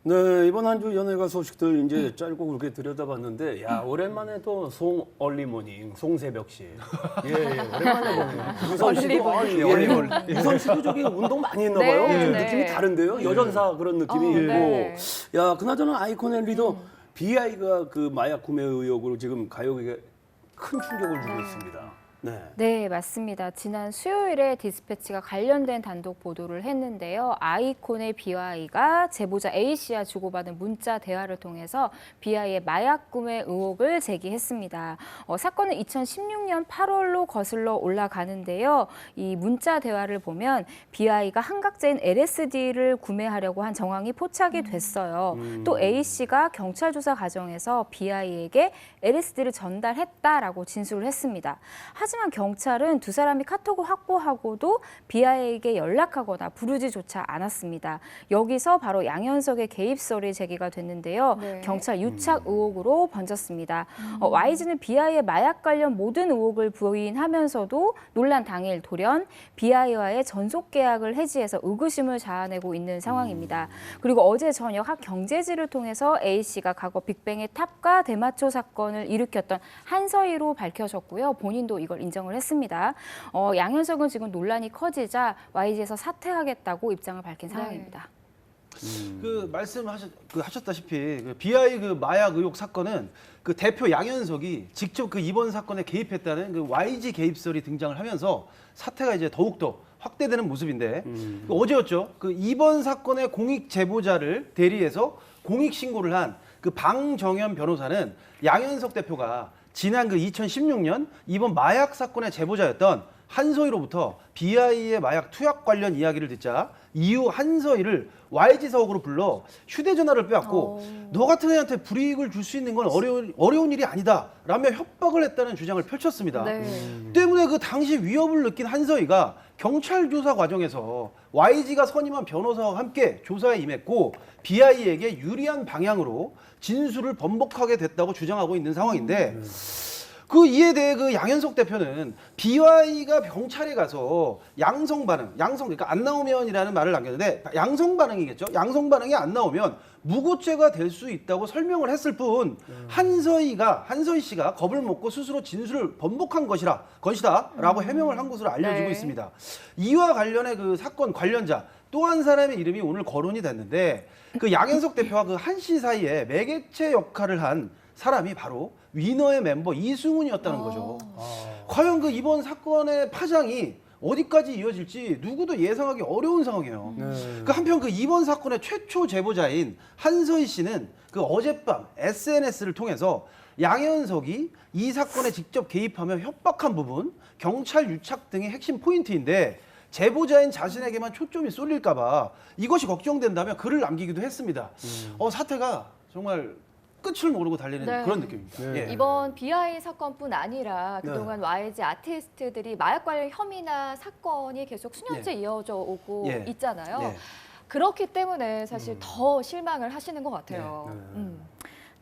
네, 이번 한 주 연예가 소식들 이제 짧고 굵게 들여다봤는데, 야, 오랜만에 또 송 얼리모닝, 송새벽시. 예, 오랜만에 보네요. 유선 씨도, 유선 씨도 저기 운동 많이 했나 봐요. 네, 좀 네. 느낌이 다른데요? 여전사 그런 느낌이 있고. 네. 야, 그나저나 아이콘의 리더 BI가 그 마약 구매 의혹으로 지금 가요계에 큰 충격을 주고 있습니다. 네. 네, 맞습니다. 지난 수요일에 디스패치가 관련된 단독 보도를 했는데요. 아이콘의 BI가 제보자 A씨와 주고받은 문자 대화를 통해서 BI의 마약 구매 의혹을 제기했습니다. 사건은 2016년 8월로 거슬러 올라가는데요. 이 문자 대화를 보면 BI가 한각제인 LSD를 구매하려고 한 정황이 포착이 됐어요. 또 A씨가 경찰 조사 과정에서 BI에게 LSD를 전달했다라고 진술을 했습니다. 하지만 경찰은 두 사람이 카톡을 확보하고도 BI에게 연락하거나 부르지조차 않았습니다. 여기서 바로 양현석의 개입설이 제기가 됐는데요. 네. 경찰 유착 의혹으로 번졌습니다. YG는 BI의 마약 관련 모든 의혹을 부인하면서도 논란 당일 돌연 BI와의 전속 계약을 해지해서 의구심을 자아내고 있는 상황입니다. 그리고 어제 저녁 학 경제지를 통해서 A씨가 과거 빅뱅의 탑과 대마초 사건을 일으켰던 한서희로 밝혀졌고요. 본인도 이걸 인정을 했습니다. 양현석은 지금 논란이 커지자 YG에서 사퇴하겠다고 입장을 밝힌 상황입니다. 그 하셨다시피 그 BI 그 마약 의혹 사건은 그 대표 양현석이 직접 그 이번 사건에 개입했다는 그 YG 개입설이 등장을 하면서 사태가 이제 더욱더 확대되는 모습인데 그 어제였죠. 그 이번 사건의 공익 제보자를 대리해서 공익 신고를 한 그 방정현 변호사는 양현석 대표가 지난 그 2016년 이번 마약 사건의 제보자였던 한서희로부터 BI의 마약 투약 관련 이야기를 듣자 이후 한서희를 YG 사옥으로 불러 휴대전화를 빼앗고 너 같은 애한테 불이익을 줄 수 있는 건 어려운 일이 아니다 라며 협박을 했다는 주장을 펼쳤습니다. 네. 때문에 그 당시 위협을 느낀 한서희가 경찰 조사 과정에서 YG가 선임한 변호사와 함께 조사에 임했고 BI에게 유리한 방향으로 진술을 번복하게 됐다고 주장하고 있는 상황인데 그 이에 대해 그 양현석 대표는 BI가 경찰에 가서 양성 그러니까 안 나오면이라는 말을 남겼는데 양성 반응이겠죠. 양성 반응이 안 나오면 무고죄가 될 수 있다고 설명을 했을 뿐 한서희 씨가 겁을 먹고 스스로 진술을 번복한 것이다라고 해명을 한 것으로 알려지고 네. 있습니다. 이와 관련해 그 사건 관련자 또 한 사람의 이름이 오늘 거론이 됐는데 그 양현석 대표와 그 한 씨 사이에 매개체 역할을 한 사람이 바로 위너의 멤버 이승훈이었다는 거죠. 과연 그 이번 사건의 파장이 어디까지 이어질지 누구도 예상하기 어려운 상황이에요. 그 한편 그 이번 사건의 최초 제보자인 한서희 씨는 그 어젯밤 SNS를 통해서 양현석이 이 사건에 직접 개입하며 협박한 부분, 경찰 유착 등의 핵심 포인트인데 제보자인 자신에게만 초점이 쏠릴까 봐 이것이 걱정된다며 글을 남기기도 했습니다. 사태가 정말 끝을 모르고 달리는 네. 그런 느낌입니다. 네. 예. 이번 BI 사건뿐 아니라 그동안 YG 아티스트들이 마약 관련 혐의나 사건이 계속 수년째 이어져 오고 예. 있잖아요. 예. 그렇기 때문에 사실 더 실망을 하시는 것 같아요.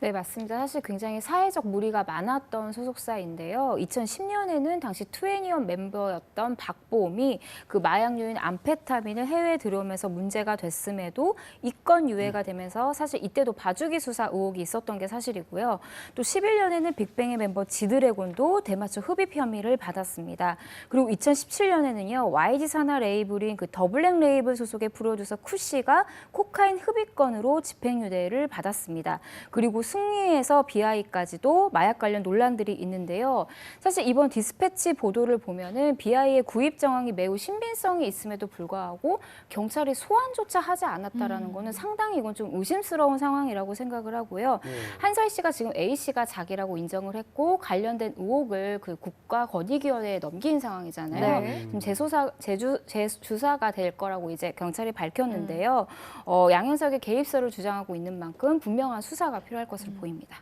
네, 맞습니다. 사실 굉장히 사회적 물의가 많았던 소속사인데요. 2010년에는 당시 2NE1 멤버였던 박보험이 그 마약류인 암페타민을 해외에 들여오면서 문제가 됐음에도 이건 유예가 되면서 사실 이때도 봐주기 수사 의혹이 있었던 게 사실이고요. 또 11년에는 빅뱅의 멤버 지드래곤도 대마초 흡입 혐의를 받았습니다. 그리고 2017년에는요. YG 산하 레이블인 그 더블랙 레이블 소속의 프로듀서 쿠씨가 코카인 흡입건으로 집행유예를 받았습니다. 그리고 승리에서 BI까지도 마약 관련 논란들이 있는데요. 사실 이번 디스패치 보도를 보면은 BI의 구입 정황이 매우 신빙성이 있음에도 불구하고 경찰이 소환조차 하지 않았다라는 거는 상당히 이건 좀 의심스러운 상황이라고 생각을 하고요. 한서희 씨가 지금 A 씨가 자기라고 인정을 했고 관련된 의혹을 그 국가권익위원회에 넘긴 상황이잖아요. 네. 지금 재수사가 될 거라고 이제 경찰이 밝혔는데요. 양현석의 개입설을 주장하고 있는 만큼 분명한 수사가 필요할 것으로 보입니다.